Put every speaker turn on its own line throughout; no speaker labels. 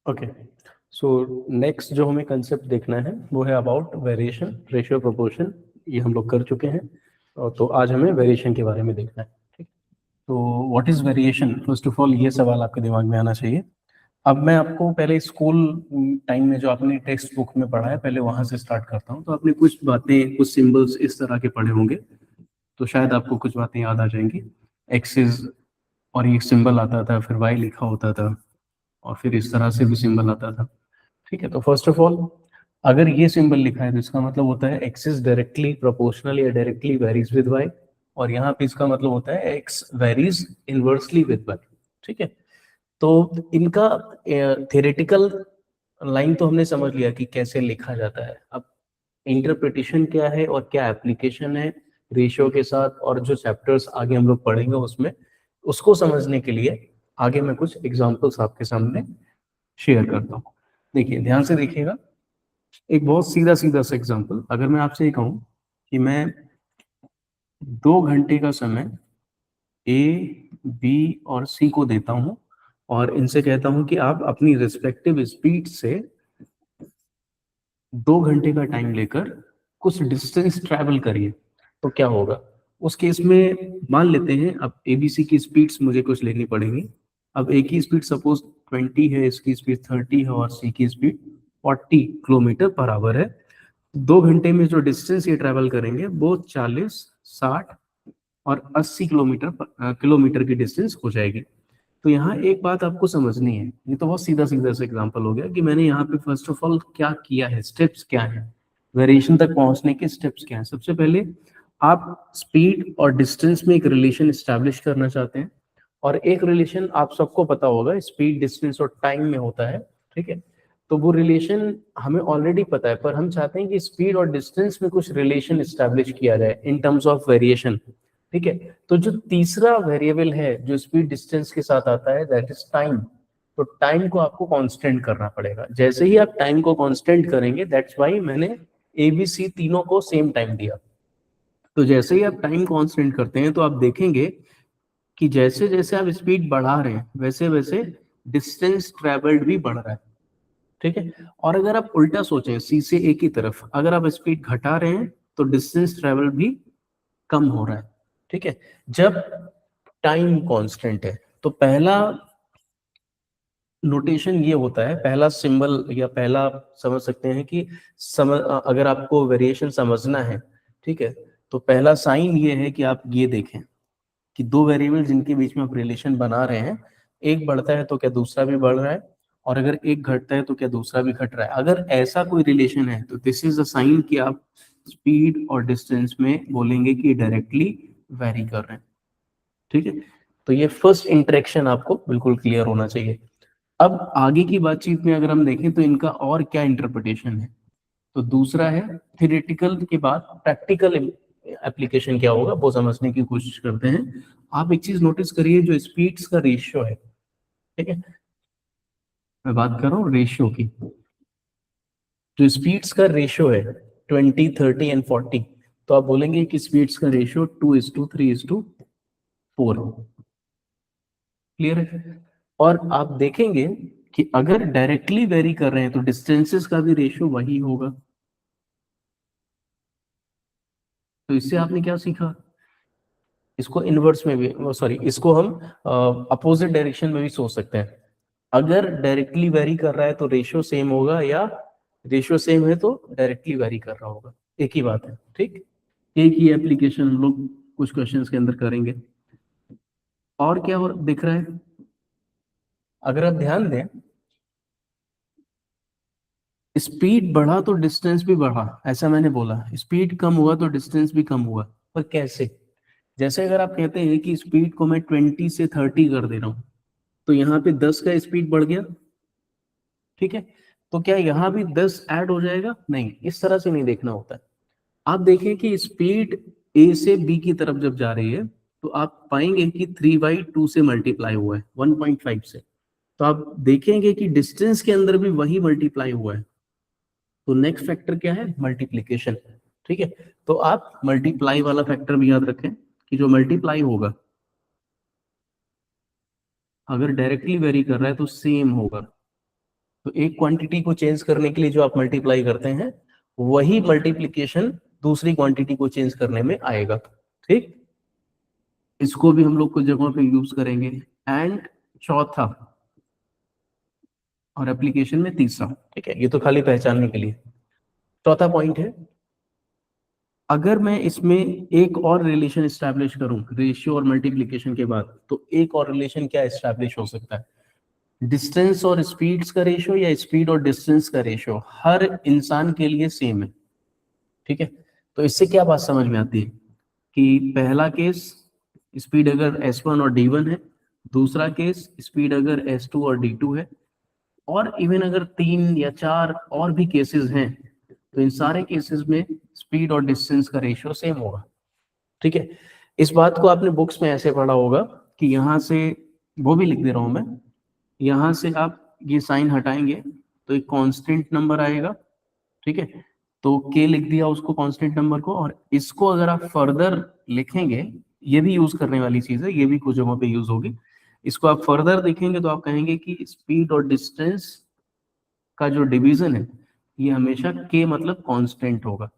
Okay, so next जो हमें concept देखना है वो है अबाउट वेरिएशन, रेशियो, प्रोपोर्शन। ये हम लोग कर चुके हैं, तो आज हमें वेरिएशन के बारे में देखना है। ठीक, तो what is variation, first of all ये सवाल आपके दिमाग में आना चाहिए। अब मैं आपको पहले स्कूल टाइम में जो आपने टेक्स्ट बुक में पढ़ा है पहले वहां से स्टार्ट करता हूँ। तो आपने कुछ बातें, कुछ सिंबल्स इस तरह के पढ़े होंगे, तो शायद आपको कुछ बातें याद आ जाएंगी। एक्सिस और ये सिंबल आता था, फिर वाई लिखा होता था, और फिर इस तरह से भी सिंबल आता था। ठीक है, तो फर्स्ट ऑफ ऑल अगर ये सिंबल लिखा है तो इसका मतलब होता है एक्सिस डायरेक्टली प्रोपोर्शनल या डायरेक्टली वेरीज विद वाई, और यहाँ पे इसका मतलब होता है x varies inversely with y. ठीक है, तो इनका थ्योरेटिकल लाइन तो हमने समझ लिया कि कैसे लिखा जाता है। अब इंटरप्रिटेशन क्या है और क्या एप्लीकेशन है रेशियो के साथ, और जो चैप्टर्स आगे हम लोग पढ़ेंगे उसमें, उसको समझने के लिए आगे मैं कुछ एग्जांपल्स आपके सामने शेयर करता हूँ। देखिए, ध्यान से देखिएगा। एक बहुत सीधा सीधा सा एग्जांपल, अगर मैं आपसे ये कहूँ कि मैं 2 घंटे का समय ए, बी और सी को देता हूँ, और इनसे कहता हूँ कि आप अपनी रिस्पेक्टिव स्पीड से 2 घंटे का टाइम लेकर कुछ डिस्टेंस ट्रैवल करिए, तो क्या होगा। उस केस में मान लेते हैं अब एबीसी की स्पीड्स मुझे कुछ लेनी पड़ेगी। अब ए की स्पीड सपोज 20 है, इसकी स्पीड 30 है, और सी की स्पीड 40 किलोमीटर पर आवर है। 2 घंटे में जो डिस्टेंस ये ट्रैवल करेंगे वो 40, 60 और 80 किलोमीटर की डिस्टेंस हो जाएगी। तो यहाँ एक बात आपको समझनी है, ये तो बहुत सीधा सीधा सा एग्जांपल हो गया कि मैंने यहाँ पे फर्स्ट ऑफ ऑल क्या किया है, स्टेप्स क्या है, वेरिएशन तक पहुंचने के स्टेप्स क्या है। सबसे पहले आप स्पीड और डिस्टेंस में एक रिलेशन स्टैब्लिश करना चाहते हैं, और एक रिलेशन आप सबको पता होगा स्पीड, डिस्टेंस और टाइम में होता है। ठीक है, तो वो रिलेशन हमें ऑलरेडी पता है, पर हम चाहते हैं कि स्पीड और डिस्टेंस में कुछ रिलेशन स्टैब्लिश किया जाए इन टर्म्स ऑफ वेरिएशन। ठीक है, तो जो तीसरा वेरिएबल है जो स्पीड डिस्टेंस के साथ आता है, दैट इज टाइम। तो टाइम को आपको कांस्टेंट करना पड़ेगा। जैसे ही आप टाइम को कांस्टेंट करेंगे, दैट्स वाई मैंने ए बी सी तीनों को सेम टाइम दिया। तो जैसे ही आप टाइम कांस्टेंट करते हैं तो आप देखेंगे कि जैसे जैसे आप स्पीड बढ़ा रहे हैं वैसे वैसे डिस्टेंस ट्रेवल्ड भी बढ़ रहा है। ठीक है, और अगर आप उल्टा सोचें सी से ए की तरफ, अगर आप स्पीड घटा रहे हैं तो डिस्टेंस ट्रेवल भी कम हो रहा है। ठीक है, जब टाइम कांस्टेंट है तो पहला नोटेशन ये होता है, पहला सिंबल या पहला समझ सकते हैं कि अगर आपको वेरिएशन समझना है, ठीक है, तो पहला साइन ये है कि आप ये देखें कि दो वेरिएबल जिनके बीच में आप रिलेशन बना रहे हैं, एक बढ़ता है तो क्या दूसरा भी बढ़ रहा है, और अगर एक घटता है तो क्या दूसरा भी घट रहा है। अगर ऐसा कोई रिलेशन है तो दिस इज अ साइन कि आप स्पीड और डिस्टेंस में बोलेंगे कि डायरेक्टली वेरी कर रहे हैं। ठीक है, तो ये फर्स्ट इंटरेक्शन आपको बिल्कुल क्लियर होना चाहिए। अब आगे की बातचीत में अगर हम देखें तो इनका और क्या इंटरप्रिटेशन है, तो दूसरा है थियोरेटिकल के बाद प्रैक्टिकल एप्लीकेशन क्या होगा वो समझने की कोशिश करते हैं। आप एक चीज नोटिस करिए, जो स्पीड्स का रेशियो है, ठीक है, मैं बात कर रहा हूँ रेशियो की, जो स्पीड्स का रेशियो है 20, 30 एंड 40, तो आप बोलेंगे कि स्पीड्स का रेशियो 2:3:4। क्लियर है, और आप देखेंगे कि अगर डायरेक्टली वेरी कर रहे हैं तो डिस्टेंसेस का भी रेशियो वही होगा। तो इससे आपने क्या सीखा, इसको इनवर्स में भी, सॉरी, इसको हम अपोजिट डायरेक्शन में भी सोच सकते हैं। अगर डायरेक्टली वेरी कर रहा है तो रेशियो सेम होगा, या रेशियो सेम है तो डायरेक्टली वेरी कर रहा होगा, एक ही बात है। ठीक, एक ही एप्लीकेशन हम लोग कुछ क्वेश्चंस के अंदर करेंगे। और क्या दिख रहा है, अगर आप ध्यान दें, स्पीड बढ़ा तो डिस्टेंस भी बढ़ा, ऐसा मैंने बोला। स्पीड कम हुआ तो डिस्टेंस भी कम हुआ, पर कैसे। जैसे अगर आप कहते हैं कि स्पीड को मैं 20 से 30 कर दे रहा हूं, तो यहाँ पे 10 का स्पीड बढ़ गया। ठीक है, तो क्या यहाँ भी 10 ऐड हो जाएगा? नहीं, इस तरह से नहीं देखना होता है। आप देखें कि स्पीड ए से बी की तरफ जब जा रही है तो आप पाएंगे कि 3/2 से मल्टीप्लाई हुआ है, 1.5 से। तो आप देखेंगे कि डिस्टेंस के अंदर भी वही मल्टीप्लाई हुआ है। तो नेक्स्ट फैक्टर क्या है, मल्टीप्लीकेशन। ठीक है, तो आप मल्टीप्लाई वाला फैक्टर भी याद रखें कि जो मल्टीप्लाई होगा, अगर डायरेक्टली वेरी कर रहा है तो सेम होगा। तो एक क्वांटिटी को चेंज करने के लिए जो आप मल्टीप्लाई करते हैं वही मल्टीप्लीकेशन दूसरी क्वांटिटी को चेंज करने में आएगा। ठीक, इसको भी हम लोग कुछ जगहों पे यूज करेंगे। एंड चौथा और एप्लीकेशन में तीसरा। ठीक है, ये तो खाली पहचानने के लिए। चौथा पॉइंट है, अगर मैं इसमें एक और रिलेशन एस्टैब्लिश करूं रेशियो और मल्टीप्लिकेशन के बाद, तो एक और रिलेशन क्या एस्टैब्लिश हो सकता है? डिस्टेंस और स्पीड्स का रेशियो या स्पीड और डिस्टेंस का रेशियो हर इंसान के लिए सेम है। ठीक है, तो इससे क्या बात समझ में आती है कि पहला केस स्पीड अगर s1 और d1 है, दूसरा केस स्पीड अगर s2 और d2 है, और इवन अगर 3 या 4 और भी केसेस हैं, तो इन सारे केसेस में स्पीड और डिस्टेंस का रेशियो सेम होगा। ठीक है, इस बात को आपने बुक्स में ऐसे पढ़ा होगा कि यहाँ से, वो भी लिख दे रहा हूं मैं, यहाँ से आप ये साइन हटाएंगे तो एक कांस्टेंट नंबर आएगा। ठीक है, तो k लिख दिया उसको कांस्टेंट नंबर को, और इसको अगर आप फर्दर लिखेंगे, ये भी यूज करने वाली चीज है, ये भी कुछ जगहों पे यूज होगी। इसको आप फर्दर देखेंगे तो आप कहेंगे कि स्पीड और डिस्टेंस का जो डिवीजन है ये हमेशा k मतलब कांस्टेंट होगा।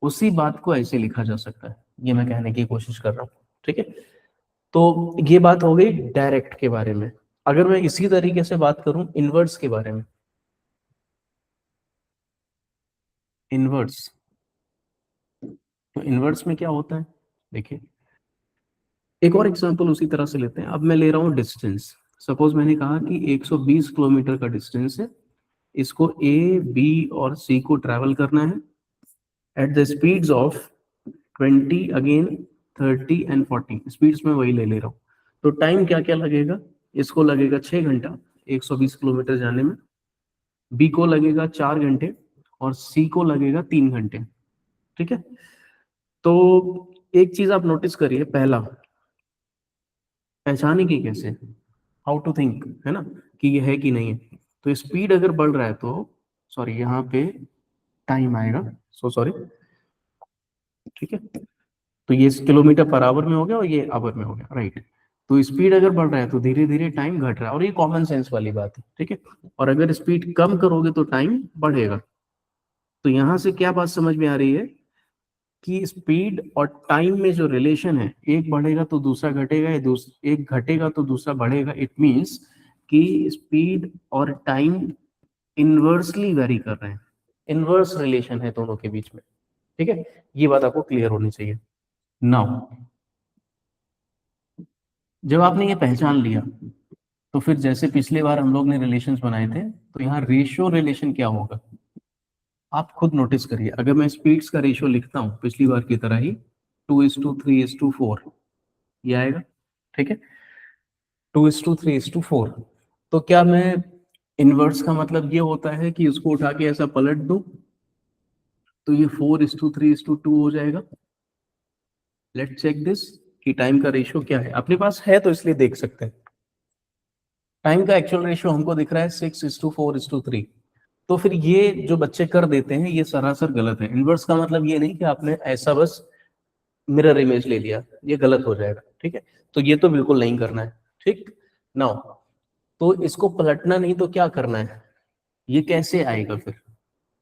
उसी बात को ऐसे लिखा जा सकता है, ये मैं कहने की कोशिश कर रहा हूँ। ठीक है, तो ये बात हो गई डायरेक्ट के बारे में। अगर मैं इसी तरीके से बात करूं इनवर्स के बारे में, इनवर्स, तो इनवर्स में क्या होता है? देखिए, एक और एग्जांपल उसी तरह से लेते हैं। अब मैं ले रहा हूं डिस्टेंस। सपोज मैंने कहा कि 120 किलोमीटर का डिस्टेंस है, इसको ए, बी और सी को ट्रैवल करना है at the speeds of 20, again 30 and 40 speeds में वही ले रहा हूँ। तो टाइम क्या क्या लगेगा? इसको लगेगा 6 घंटा 120 किलोमीटर जाने में, बी को लगेगा 4 घंटे, और सी को लगेगा 3 घंटे। ठीक है, तो एक चीज आप नोटिस करिए, पहला पहचाने की कैसे, हाउ टू थिंक, है ना, कि ये है कि नहीं है। तो स्पीड अगर बढ़ रहा है तो, सॉरी यहाँ पे टाइम आएगा, सो सॉरी। ठीक है, तो ये किलोमीटर पर आवर में हो गया और ये आवर में हो गया, राइट। तो स्पीड अगर बढ़ रहा है तो धीरे धीरे टाइम घट रहा है, और ये कॉमन सेंस वाली बात है। ठीक है, और अगर स्पीड कम करोगे तो टाइम बढ़ेगा। तो यहां से क्या बात समझ में आ रही है कि स्पीड और टाइम में जो रिलेशन है, एक बढ़ेगा तो दूसरा घटेगा, या एक घटेगा तो दूसरा बढ़ेगा। इट मीन्स कि स्पीड और टाइम इनवर्सली वेरी कर रहे हैं, इनवर्स रिलेशन है दोनों के बीच में। ठीक है, ये बात आपको क्लियर होनी चाहिए। नाउ जब आपने ये पहचान लिया, तो फिर जैसे पिछले बार हम लोग ने रिलेशंस बनाए थे, तो यहाँ रेशियो रिलेशन क्या होगा आप खुद नोटिस करिए। अगर मैं स्पीड्स का रेशियो लिखता हूँ पिछली बार की तरह ही 2:3:4, ये आएगा। ठीक है, 2:3:4। तो क्या मैं, इनवर्स का मतलब ये होता है कि उसको उठा के ऐसा पलट दूं तो ये 4:3:2 हो जाएगा। लेट्स चेक दिस कि टाइम का रेशियो क्या है। अपने पास है तो इसलिए देख सकते हैं। टाइम का एक्चुअल रेशियो हमको दिख रहा है 6:4:3। तो फिर ये जो बच्चे कर देते हैं ये सरासर गलत है। इनवर्स का मतलब ये नहीं कि आपने ऐसा बस मिरर इमेज ले लिया, ये गलत हो जाएगा। ठीक है, तो ये तो बिल्कुल नहीं करना है। ठीक, नाउ तो इसको पलटना नहीं तो क्या करना है, ये कैसे आएगा फिर?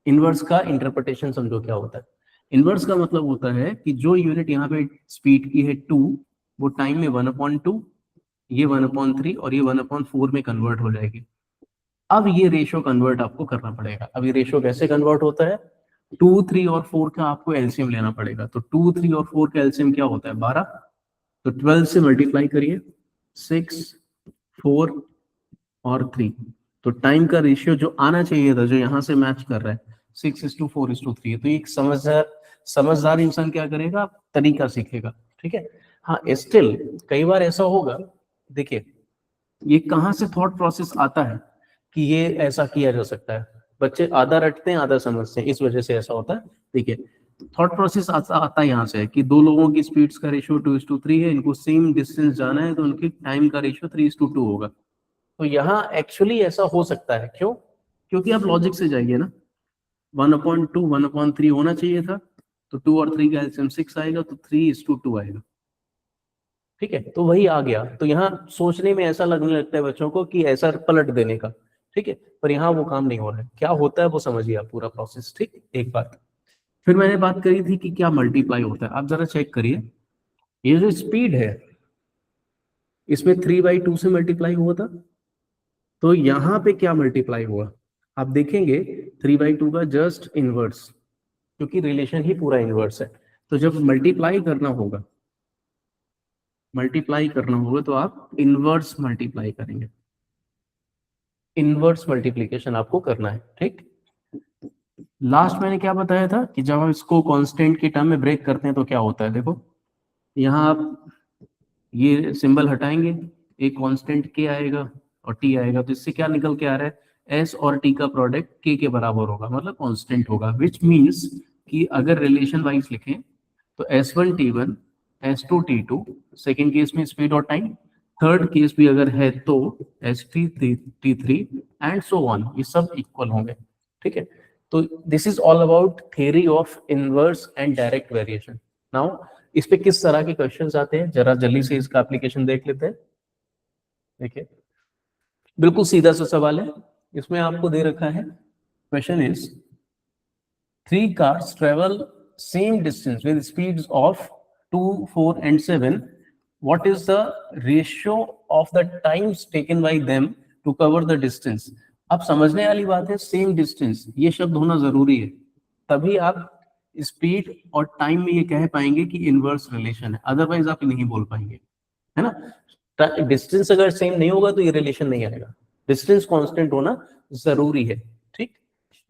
इनवर्स का इंटरप्रिटेशन समझो क्या होता है। इनवर्स का मतलब होता है कि जो यूनिट यहाँ पे स्पीड की है 2, वो टाइम में 1/2, ये 1/3 और ये 1/4 में कन्वर्ट हो जाएगी। अब ये रेशियो कन्वर्ट आपको करना पड़ेगा। अब ये रेशियो कैसे कन्वर्ट होता है? 2, 3 और 4 का आपको एलसीएम लेना पड़ेगा। तो 2, 3 और 4 का एलसीएम क्या होता है? 12। तो 12 से मल्टीप्लाई करिए, 6, 4 और 3। तो टाइम का रेशियो जो आना चाहिए था, जो यहाँ से मैच कर रहा है, 6:4:3। तो एक समझदार समझदार इंसान क्या करेगा? तरीका सीखेगा। ठीक है, हाँ स्टिल कई बार ऐसा होगा, देखिए ये कहाँ से थॉट प्रोसेस आता है कि ये ऐसा किया जा सकता है। बच्चे आधा रटते हैं आधा समझते हैं, इस वजह से ऐसा होता है। देखिए थॉट प्रोसेस आता यहाँ से है कि दो लोगों की स्पीड्स का रेशियो 2:3 है, इनको सेम डिस्टेंस जाना है, तो उनकी टाइम का रेशियो 3:2 होगा। तो यहाँ एक्चुअली ऐसा हो सकता है, क्यों? क्योंकि आप लॉजिक से जाइए ना, 1/2 1/3 होना चाहिए था, तो 2 और 3 का एलसीएम 6 आएगा, तो 3:2 आएगा। ठीक है, तो वही आ गया। तो यहाँ सोचने में ऐसा लगने लगता है बच्चों को कि ऐसा पलट देने का, ठीक है, पर यहाँ वो काम नहीं हो रहा है। क्या होता है वो समझिए आप पूरा प्रोसेस, ठीक, एक बात। फिर मैंने बात करी थी कि क्या मल्टीप्लाई होता है, आप जरा चेक करिए, ये जो स्पीड है इसमें 3/2 से मल्टीप्लाई हुआ था, तो यहाँ पे क्या मल्टीप्लाई हुआ, आप देखेंगे 3/2 का जस्ट इनवर्स, क्योंकि रिलेशन ही पूरा इनवर्स है। तो जब मल्टीप्लाई करना होगा तो आप इनवर्स मल्टीप्लाई करेंगे, इनवर्स मल्टीप्लीकेशन आपको करना है, ठीक। लास्ट मैंने क्या बताया था कि जब हम इसको कांस्टेंट के टर्म में ब्रेक करते हैं तो क्या होता है, देखो यहाँ आप ये सिंबल हटाएंगे, एक कांस्टेंट के आएगा और टी आएगा, तो इससे क्या निकल के आ रहा है, एस और टी का प्रोडक्ट के बराबर होगा, मतलब कांस्टेंट होगा, विच मीन्स कि अगर रिलेशन वाइज लिखें तो S1 T1 S2 T2, second case में स्पीड और टाइम, थर्ड केस भी अगर है तो S3 T3 and so on, ये सब इक्वल होंगे, ठीक है। तो this is all about theory of inverse and direct variation. Now इस पे किस तरह के क्वेश्चंस आते हैं, जरा जल्दी से इसका एप्लीकेशन देख लेते हैं। देखिए बिल्कुल सीधा सा सवाल है, इसमें आपको दे रखा है, question is 3 cars travel same distance with speeds of 2, 4 and 7. What is the ratio of the times taken by them to cover the distance? अब समझने वाली बात है, सेम डिस्टेंस ये शब्द होना जरूरी है, तभी आप स्पीड और टाइम में ये कह पाएंगे कि इनवर्स रिलेशन है, अदरवाइज आप नहीं बोल पाएंगे, है ना। डिस्टेंस अगर सेम नहीं होगा तो ये रिलेशन नहीं आएगा, डिस्टेंस कांस्टेंट होना जरूरी है, ठीक।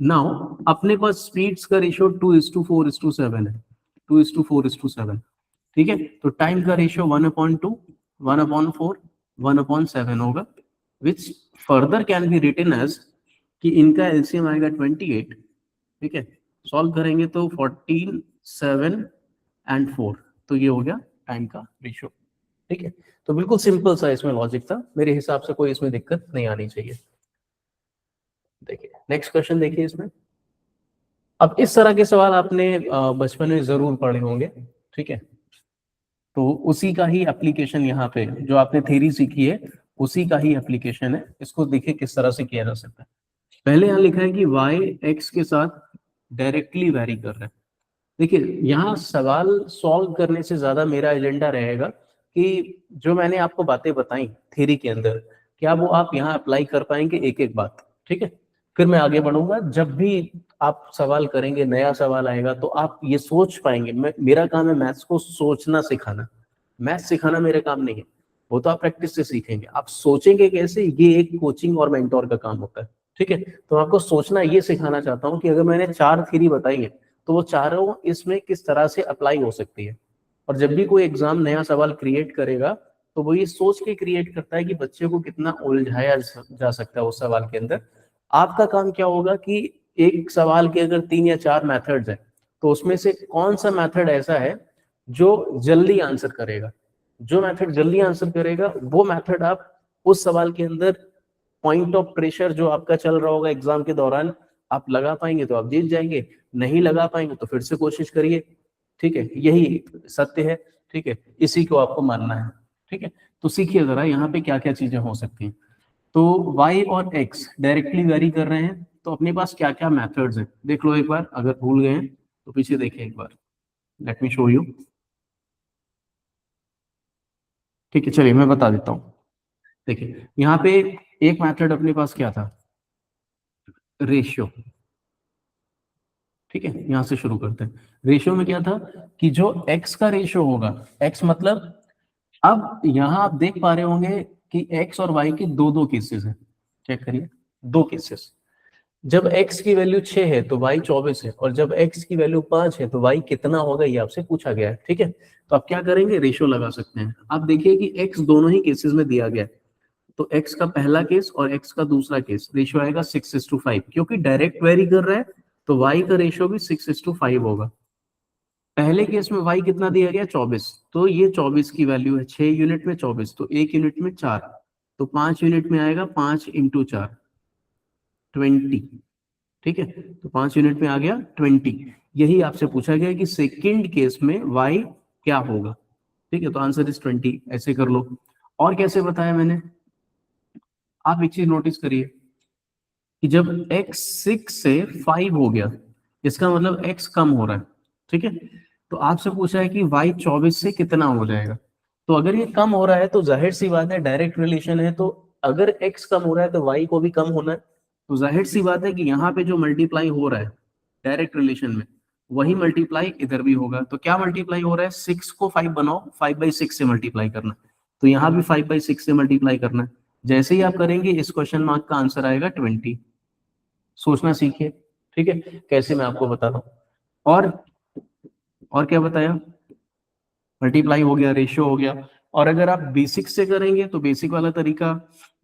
नाउ अपने पास स्पीड्स का रेशियो 2:4:7 है, 2:4:7, ठीक है। तो टाइम का रेशियो 1/2, 1/4, 1/7 होगा, which further can be written as कि इनका एलसीएम आएगा 28, ठीक है। सॉल्व करेंगे तो 14, 7 एंड 4, तो ये हो गया टाइम का रेशियो, ठीक है। तो बिल्कुल सिंपल सा इसमें लॉजिक था, मेरे हिसाब से कोई इसमें दिक्कत नहीं आनी चाहिए। देखिए नेक्स्ट क्वेश्चन देखिए इसमें, अब इस तरह के सवाल आपने बचपन में जरूर पढ़े होंगे, ठीक है। तो उसी का ही एप्लीकेशन यहाँ पे जो आपने थ्योरी सीखी है उसी का ही एप्लीकेशन है, इसको देखिए किस तरह से किया जा सकता है। पहले यहाँ लिखा है कि y x के साथ डायरेक्टली वैरी कर रहा है। देखिए यहाँ सवाल सॉल्व करने से ज्यादा मेरा एजेंडा रहेगा कि जो मैंने आपको बातें बताई थ्योरी के अंदर, क्या वो आप यहाँ अप्लाई कर पाएंगे एक एक बात, ठीक है। फिर मैं आगे बढ़ूंगा, जब भी आप सवाल करेंगे, नया सवाल आएगा तो आप ये सोच पाएंगे। मेरा काम है मैथ्स को सोचना सिखाना, मैथ्स सिखाना मेरा काम नहीं है, वो तो आप प्रैक्टिस से सीखेंगे। आप सोचेंगे कैसे, ये एक कोचिंग और मेंटोर का काम होता है, ठीक है। तो आपको सोचना ये सिखाना चाहता हूँ कि अगर मैंने 4 थ्योरी बताई है तो वो चारों इसमें किस तरह से अप्लाई हो सकती है। और जब भी कोई एग्जाम नया सवाल क्रिएट करेगा तो वो ये सोच के क्रिएट करता है कि बच्चे को कितना उलझाया जा सकता है उस सवाल के अंदर। आपका काम क्या होगा कि एक सवाल के अगर 3 या 4 मेथड्स हैं तो उसमें से कौन सा मेथड ऐसा है जो जल्दी आंसर करेगा, जो मेथड जल्दी आंसर करेगा वो मेथड आप उस सवाल के अंदर पॉइंट ऑफ प्रेशर जो आपका चल रहा होगा एग्जाम के दौरान आप लगा पाएंगे तो आप जीत जाएंगे, नहीं लगा पाएंगे तो फिर से कोशिश करिए, ठीक है। यही सत्य है, ठीक है, इसी को आपको मानना है, ठीक है। तो सीखिए जरा यहाँ पे क्या क्या चीजें हो सकती हैं। तो y और x डायरेक्टली वेरी कर रहे हैं तो अपने पास क्या क्या मेथड्स हैं देख लो एक बार, अगर भूल गए हैं तो पीछे देखिए एक बार, लेट मी शो यू, ठीक है। चलिए मैं बता देता हूँ, देखिए यहाँ पे एक मेथड अपने पास क्या था, रेशियो, ठीक है। यहां से शुरू करते हैं। रेशियो में क्या था कि जो x का रेशियो होगा, x मतलब, अब यहां आप देख पा रहे होंगे कि x और y के दो दो केसेस हैं, चेक करिए, दो केसेस। जब x की वैल्यू 6 है तो y 24 है, और जब x की वैल्यू 5 है तो y कितना होगा ये आपसे पूछा गया है, ठीक है। तो आप क्या करेंगे, रेशियो लगा सकते हैं। आप देखिए कि x दोनों ही केसेस में दिया गया है, तो x का पहला केस और x का दूसरा केस रेशियो आएगा 6:5, क्योंकि डायरेक्ट वेरी कर रहा है तो y का रेशियो भी 6:5 होगा। पहले केस में y कितना दिया गया, 24, तो ये 24 की वैल्यू है, 6 यूनिट में 24, तो 1 यूनिट में 4, तो 5 यूनिट में आएगा 5 × 4, 20, ठीक है। तो 5 यूनिट में आ गया 20। यही आपसे पूछा गया कि सेकंड केस में y क्या होगा, ठीक है। तो आंसर इज 20, ऐसे कर लो। और कैसे बताया मैंने, आप एक चीज नोटिस करिए, कि जब x 6 से 5 हो गया, इसका मतलब x कम हो रहा है, ठीक है। तो आपसे पूछा है कि y 24 से कितना हो जाएगा। तो अगर ये कम हो रहा है तो जाहिर सी बात है, डायरेक्ट रिलेशन है, तो अगर x कम हो रहा है तो y को भी कम होना है। तो जाहिर सी बात है कि यहाँ पे जो मल्टीप्लाई हो रहा है डायरेक्ट रिलेशन में, वही मल्टीप्लाई इधर भी होगा। तो क्या मल्टीप्लाई हो रहा है, 6 को 5 बनाओ, 5/6 से मल्टीप्लाई करना, तो यहाँ भी 5/6 से मल्टीप्लाई करना है। जैसे ही आप करेंगे इस क्वेश्चन मार्क का आंसर आएगा 20। सोचना सीखिए, ठीक है, कैसे मैं आपको बता रहा हूँ। और क्या बताया, मल्टीप्लाई हो गया, रेशियो हो गया। और अगर आप बेसिक से करेंगे तो बेसिक वाला तरीका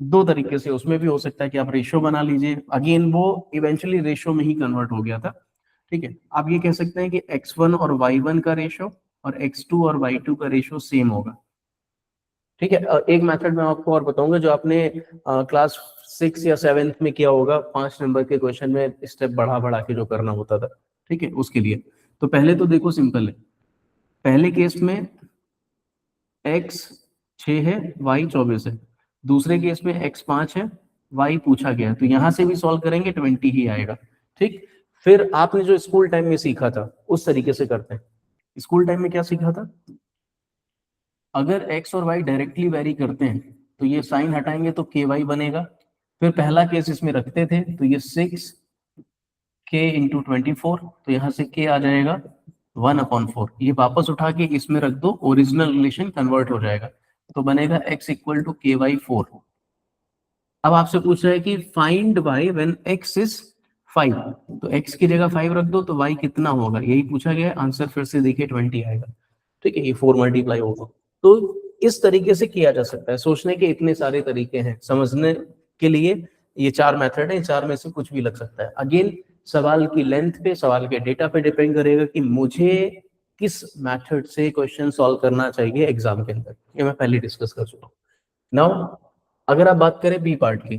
दो तरीके से, उसमें भी हो सकता है कि आप रेशियो बना लीजिए, अगेन वो इवेंचुअली रेशियो में ही कन्वर्ट हो गया था, ठीक है। आप ये कह सकते हैं कि x1 और y1 का रेशियो और x2 और y2 का रेशियो सेम होगा, ठीक है। एक मेथड मैं आपको और बताऊंगा जो आपने क्लास 6 या 7th में किया होगा, 5 नंबर के क्वेश्चन में स्टेप बढ़ा बढ़ा के जो करना होता था, ठीक है, उसके लिए। तो पहले तो देखो सिंपल है, पहले केस में x 6 है, y 24 है। दूसरे केस में x 5 है, y पूछा गया है। तो यहां से भी सॉल्व करेंगे 20 ही आएगा, ठीक। फिर आपने जो स्कूल टाइम में सीखा था उस तरीके से करते हैं। स्कूल टाइम में क्या सीखा था, अगर x और y डायरेक्टली वेरी करते हैं तो ये साइन हटाएंगे तो ky बनेगा। फिर पहला केस इसमें रखते थे तो ये 6k × 24, तो यहाँ से k आ जाएगा 1/4। ये वापस उठा के इसमें रख दो, ओरिजिनल रिलेशन कन्वर्ट हो जाएगा, तो बनेगा x = ky/4। अब आपसे पूछ रहा है कि find y when x is 5, तो x की जगह 5 रख दो तो y कितना होगा, यही पूछा गया है। आंसर फिर से देखिए 20 आएगा, ठीक है, ये 4 मल्टीप्लाई होगा। तो इस तरीके से किया जा सकता है। सोचने के इतने सारे तरीके हैं, समझने के लिए ये 4 मेथड है, 4 में से कुछ भी लग सकता है। अगेन सवाल की लेंथ पे, सवाल के डेटा पे डिपेंड करेगा कि मुझे किस मेथड से क्वेश्चन सॉल्व करना चाहिए एग्जाम के अंदर, ये मैं पहले डिस्कस कर चुका हूँ। नाउ अगर आप बात करें बी पार्ट की,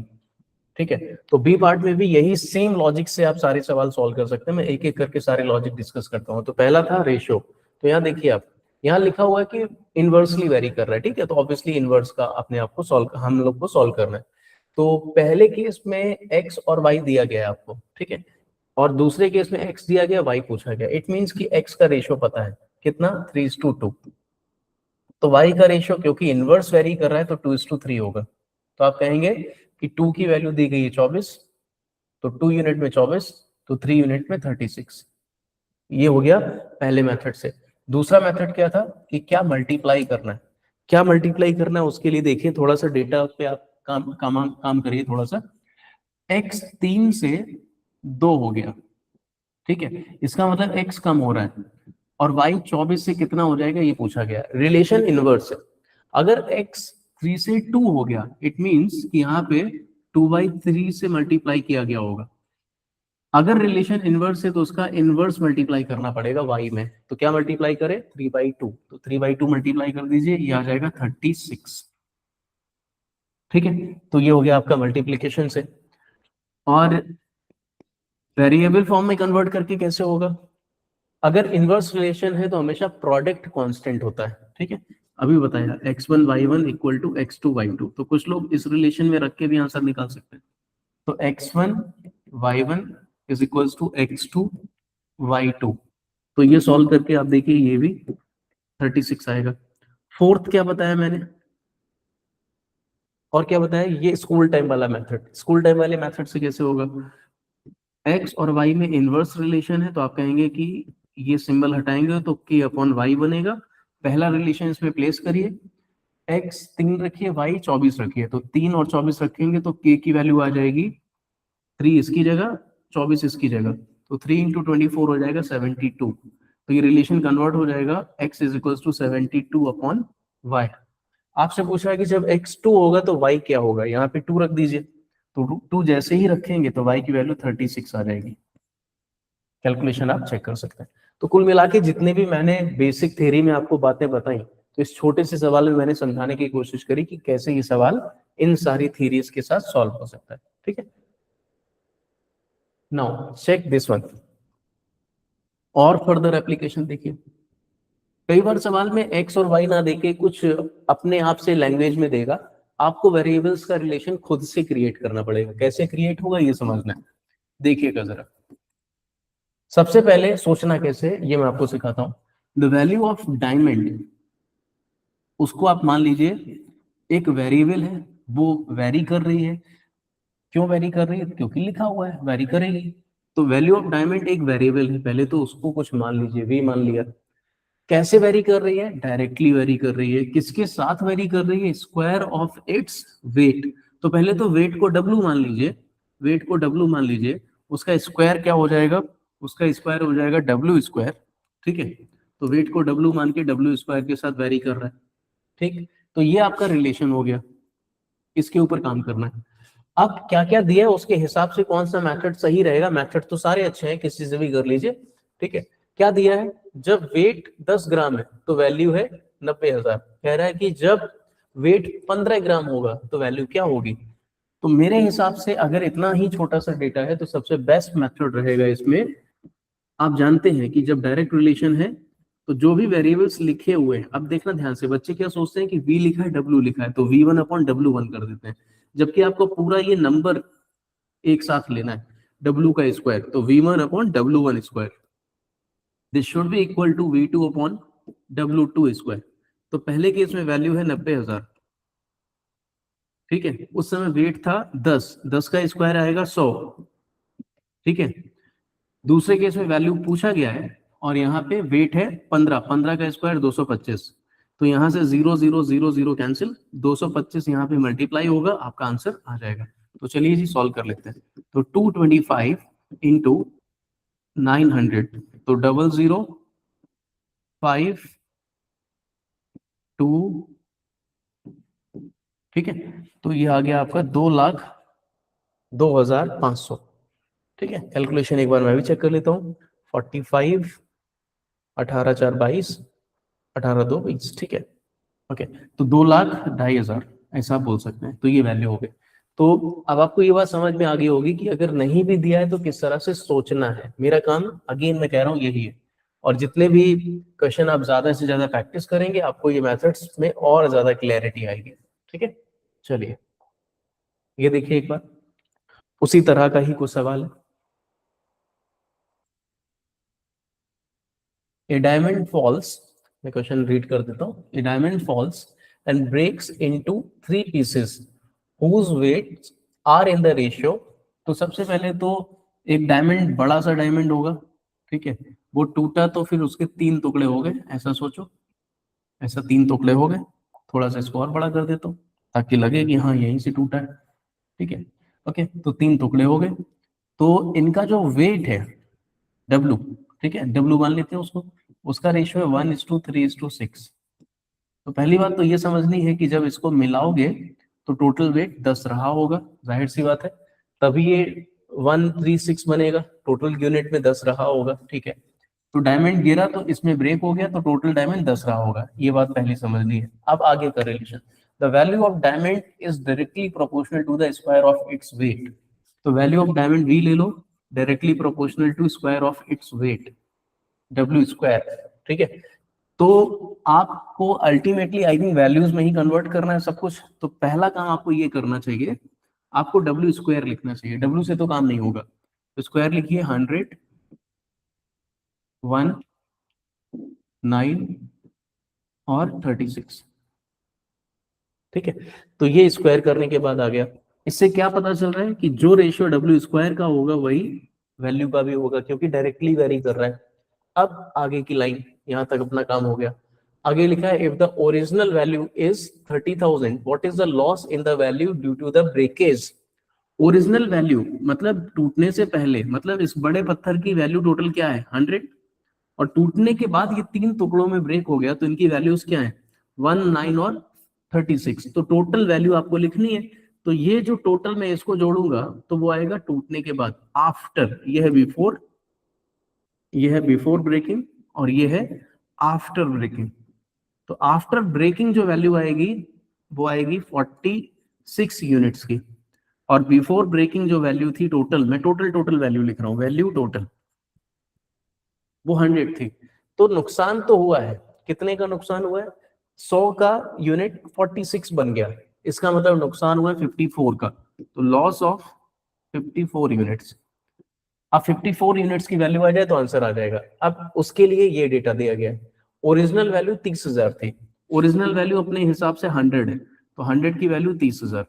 ठीक है, तो बी पार्ट में भी यही सेम लॉजिक से आप सारे सवाल सॉल्व कर सकते हैं। मैं एक एक करके सारे लॉजिक डिस्कस करता हूँ। तो पहला था रेशियो, तो यहाँ देखिए आप, यहाँ लिखा हुआ है कि इनवर्सली वेरी कर रहा है, ठीक है, तो ऑब्वियसली इनवर्स का अपने आप को सॉल्व, हम लोग को सॉल्व करना है। तो पहले केस में एक्स और वाई दिया गया है आपको, ठीक है, और दूसरे केस में एक्स दिया गया, वाई पूछा गया। इट मीन्स कि एक्स का रेशियो पता है कितना, 3:2। तो y का रेशियो क्योंकि इनवर्स वेरी कर रहा है तो 2:3 होगा। तो आप कहेंगे कि 2 की वैल्यू दी गई है 24, तो 2 यूनिट में 24, तो 3 यूनिट में 36। ये हो गया पहले मेथड से। दूसरा मेथड क्या था कि क्या मल्टीप्लाई करना है, क्या मल्टीप्लाई करना है उसके लिए देखिए, थोड़ा सा डेटा पे आप काम करिए थोड़ा सा। x 3 से 2 हो गया, ठीक है, इसका मतलब x कम हो रहा है, और y 24 से कितना हो जाएगा ये पूछा गया। रिलेशन इनवर्स है, अगर x 3 से 2 हो गया इट मींस कि यहाँ पे 2/3 से मल्टीप्लाई किया गया होगा। अगर रिलेशन इनवर्स है तो उसका इनवर्स मल्टीप्लाई करना पड़ेगा y में, तो क्या मल्टीप्लाई करें, 3/2, तो 3/2 मल्टीप्लाई कर दीजिए, ये आ जाएगा 36, ठीक है। तो ये हो गया आपका मल्टीप्लीकेशन से। और वेरिएबल फॉर्म में कन्वर्ट करके कैसे होगा, अगर इनवर्स रिलेशन है तो हमेशा प्रोडक्ट कांस्टेंट होता है, ठीक है। अभी बताया x1 y1 = x2 y2, तो कुछ लोग इस रिलेशन में रख के भी आंसर निकाल सकते हैं। तो x1 y1 = x2 y2, तो ये सॉल्व करके आप देखिए ये भी 36 आएगा। फोर्थ क्या बताया मैंने, और क्या बताया, ये स्कूल टाइम वाला मेथड। स्कूल टाइम वाले मेथड से कैसे होगा, x और y में इनवर्स रिलेशन है तो आप कहेंगे कि ये सिंबल हटाएंगे तो k/y बनेगा। पहला रिलेशन इसमें प्लेस करिए, x 3 रखिए, y 24 रखिए, तो 3 और 24 रखेंगे तो k की वैल्यू आ जाएगी 3 इसकी जगह, 24 इसकी जगह, तो 3 × 24 हो जाएगा 72। तो ये रिलेशन कन्वर्ट हो जाएगा, x = 72/y। आपसे पूछा है कि जब x 2 होगा तो y क्या होगा, यहाँ पे 2 रख दीजिए, तो 2 जैसे ही रखेंगे तो y की वैल्यू 36 आ जाएगी। कैलकुलेशन आप चेक कर सकते हैं। तो कुल मिला के जितने भी मैंने बेसिक थ्योरी में आपको बातें बताई, तो इस छोटे से सवाल में मैंने समझाने की कोशिश करी कि कैसे ये सवाल इन सारी थ्योरीज के साथ सॉल्व हो सकता है, ठीक है। नाउ चेक दिस वन, और फर्दर एप्लीकेशन देखिए। कई बार सवाल में एक्स और वाई ना देके कुछ अपने आप से लैंग्वेज में देगा, आपको वेरिएबल्स का रिलेशन खुद से क्रिएट करना पड़ेगा। कैसे क्रिएट होगा ये समझना है, देखिएगा जरा। सबसे पहले सोचना कैसे, ये मैं आपको सिखाता हूं। द वैल्यू ऑफ डायमंड, उसको आप मान लीजिए एक वेरिएबल है, वो वेरी कर रही है। क्यों वेरी कर रही है? क्योंकि लिखा हुआ है वेरी करेगी। तो वैल्यू ऑफ डायमंड एक वेरिएबल है, पहले तो उसको कुछ मान लीजिए, वी मान लिया। कैसे वेरी कर रही है? डायरेक्टली वेरी कर रही है। किसके साथ वेरी कर रही है? Square of its weight. तो पहले तो वेट को डब्लू मान लीजिए, वेट को डब्लू मान लीजिए, उसका स्क्वायर क्या हो जाएगा? उसका स्क्वायर हो जाएगा डब्लू स्क्वायर। ठीक है, तो वेट को डब्लू मान के डब्लू स्क्वायर के साथ वेरी कर रहा है। ठीक, तो ये आपका रिलेशन हो गया, इसके ऊपर काम करना है। अब क्या क्या दिया है उसके हिसाब से कौन सा मेथड सही रहेगा। मेथड तो सारे अच्छे हैं, किसी से भी कर लीजिए। ठीक है, क्या दिया है? जब वेट 10 ग्राम है तो वैल्यू है 90,000। कह रहा है कि जब वेट 15 ग्राम होगा तो वैल्यू क्या होगी। तो मेरे हिसाब से अगर इतना ही छोटा सा डेटा है तो सबसे बेस्ट मेथड रहेगा इसमें, आप जानते हैं कि जब डायरेक्ट रिलेशन है तो जो भी वेरिएबल्स लिखे हुए हैं, अब देखना ध्यान से, बच्चे क्या सोचते हैं कि v लिखा है w लिखा है तो v1 अपॉन w1 कर देते हैं, जबकि आपको पूरा ये नंबर एक साथ लेना है, w का स्क्वायर, तो v1 upon w1 square, this should be equal to v2 upon w2 square. तो पहले केस में वैल्यू है 90,000। ठीक है, उस समय वेट था 10, 10 का स्क्वायर आएगा 100। ठीक है, दूसरे केस में वैल्यू पूछा गया है और यहाँ पे वेट है 15, 15 का स्क्वायर 225। तो यहाँ से 0 0 0 0 कैंसिल, 225 यहाँ पे मल्टीप्लाई होगा, आपका आंसर आ जाएगा। तो चलिए जी सॉल्व कर लेते हैं। तो 225 इंटू 900, तो 005 2, ठीक है, तो ये आ गया आपका 2,02,500। ठीक है, कैलकुलेशन एक बार मैं भी चेक कर लेता हूँ। 45, 18 4 22, 18 2 20। ठीक है, ओके, तो 2,02,500 ऐसा आप बोल सकते हैं। तो ये वैल्यू हो गई। तो अब आपको ये बात समझ में आ गई होगी कि अगर नहीं भी दिया है तो किस तरह से सोचना है। मेरा काम अगेन मैं कह रहा हूँ यही है, और जितने भी क्वेश्चन आप ज्यादा से ज्यादा प्रैक्टिस करेंगे आपको ये मेथड्स में और ज्यादा क्लैरिटी आएगी। ठीक है, चलिए ये देखिए एक बार, उसी तरह का ही कुछ सवाल है। A diamond falls, मैं क्वेश्चन रीड कर देता हूँ। A diamond falls and breaks into 3 pieces whose weights are in the ratio। तो सबसे पहले तो एक डायमंड, बड़ा सा डायमंड होगा, ठीक है, वो टूटा तो फिर उसके 3 टुकड़े हो गए, ऐसा सोचो, ऐसा 3 टुकड़े हो गए। थोड़ा सा इसको और बड़ा कर देता हूँ ताकि लगे कि हाँ यहीं से टूटा है। ठीक है, ओके, तो 3 टुकड़े हो गए। तो इनका जो वेट है W, ठीक है, W मान लेते हैं उसको, उसका रेशियो है 1:3:6। तो पहली बात तो ये समझनी है कि जब इसको मिलाओगे तो टोटल वेट 10 रहा होगा, जाहिर सी बात है, तभी ये 136 बनेगा, टोटल यूनिट में 10 रहा होगा। ठीक है, तो डायमंड गिरा तो इसमें ब्रेक हो गया तो टोटल डायमंड 10 रहा होगा, ये बात पहली समझनी है। अब आगे का relation, the value of diamond is directly proportional to the square of its weight. तो वैल्यू ऑफ डायमंड वी ले लो, directly proportional to square of its weight, W square. ठीक है, तो आपको अल्टीमेटली आई थिंक वैल्यूज में ही convert करना है सब कुछ। तो पहला काम आपको ये करना चाहिए, आपको डब्ल्यू स्क्वायर लिखना चाहिए, डब्ल्यू से तो काम नहीं होगा, तो स्क्वायर लिखिए 100, 1, 9 और 36। ठीक है, तो ये स्क्वायर करने के बाद आ गया। इससे क्या पता चल रहा है कि जो रेशियो डब्ल्यू स्क्वायर का होगा वही वैल्यू का भी होगा, क्योंकि डायरेक्टली वेरी कर रहा है। अब आगे की लाइन, यहां तक अपना काम हो गया। आगे लिखा है if the original value is 30,000 what is the loss in the value due to the breakage. Original value मतलब टूटने से पहले, मतलब इस बड़े पत्थर की वैल्यू टोटल क्या है 100, और टूटने के बाद ये 3 टुकड़ों में ब्रेक हो गया तो इनकी वैल्यूज क्या है 1, 9 और 36। तो टोटल वैल्यू आपको लिखनी है। तो ये जो टोटल मैं इसको जोड़ूंगा तो वो आएगा टूटने के बाद, आफ्टर, ये है बिफोर, ये है बिफोर ब्रेकिंग और ये है आफ्टर ब्रेकिंग। तो आफ्टर ब्रेकिंग जो वैल्यू आएगी वो आएगी 46 यूनिट्स की, और बिफोर ब्रेकिंग जो वैल्यू थी टोटल, मैं टोटल वैल्यू लिख रहा हूं, वैल्यू टोटल वो 100 थी। तो नुकसान तो हुआ है, कितने का नुकसान हुआ है, 100 का यूनिट 46 बन गया। इसका मतलब नुकसान हुआ है 54 का, तो लॉस ऑफ 54 यूनिट्स। अब 54 यूनिट्स की वैल्यू आ जाए तो आंसर आ जाएगा। अब उसके लिए ये डेटा दिया गया है। ओरिजिनल वैल्यू 30,000 थी, ओरिजिनल वैल्यू अपने हिसाब से 100 है, तो 100 की वैल्यू 30,000,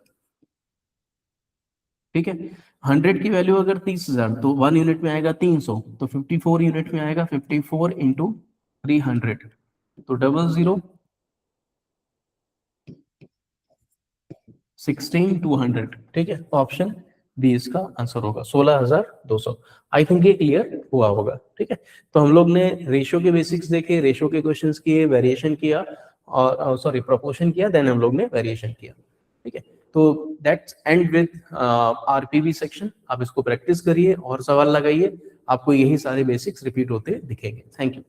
ठीक है। 100 की वैल्यू अगर 30,000 तो 1 यूनिट में आएगा 300, तो 54 यूनिट में आएगा 54 इंटू 300, तो 00 16,200, ठीक है। ऑप्शन बी इसका आंसर होगा 16,200। आई थिंक ये क्लियर हुआ होगा, ठीक है। तो हम लोग ने रेशियो के बेसिक्स देखे, रेशियो के क्वेश्चंस किए, वेरिएशन किया और सॉरी प्रोपोर्शन किया, देन हम लोग ने वेरिएशन किया, ठीक है। तो दैट्स एंड विद आरपीवी सेक्शन। आप इसको प्रैक्टिस करिए और सवाल लगाइए, आपको यही सारे बेसिक्स रिपीट होते दिखेंगे। Thank you.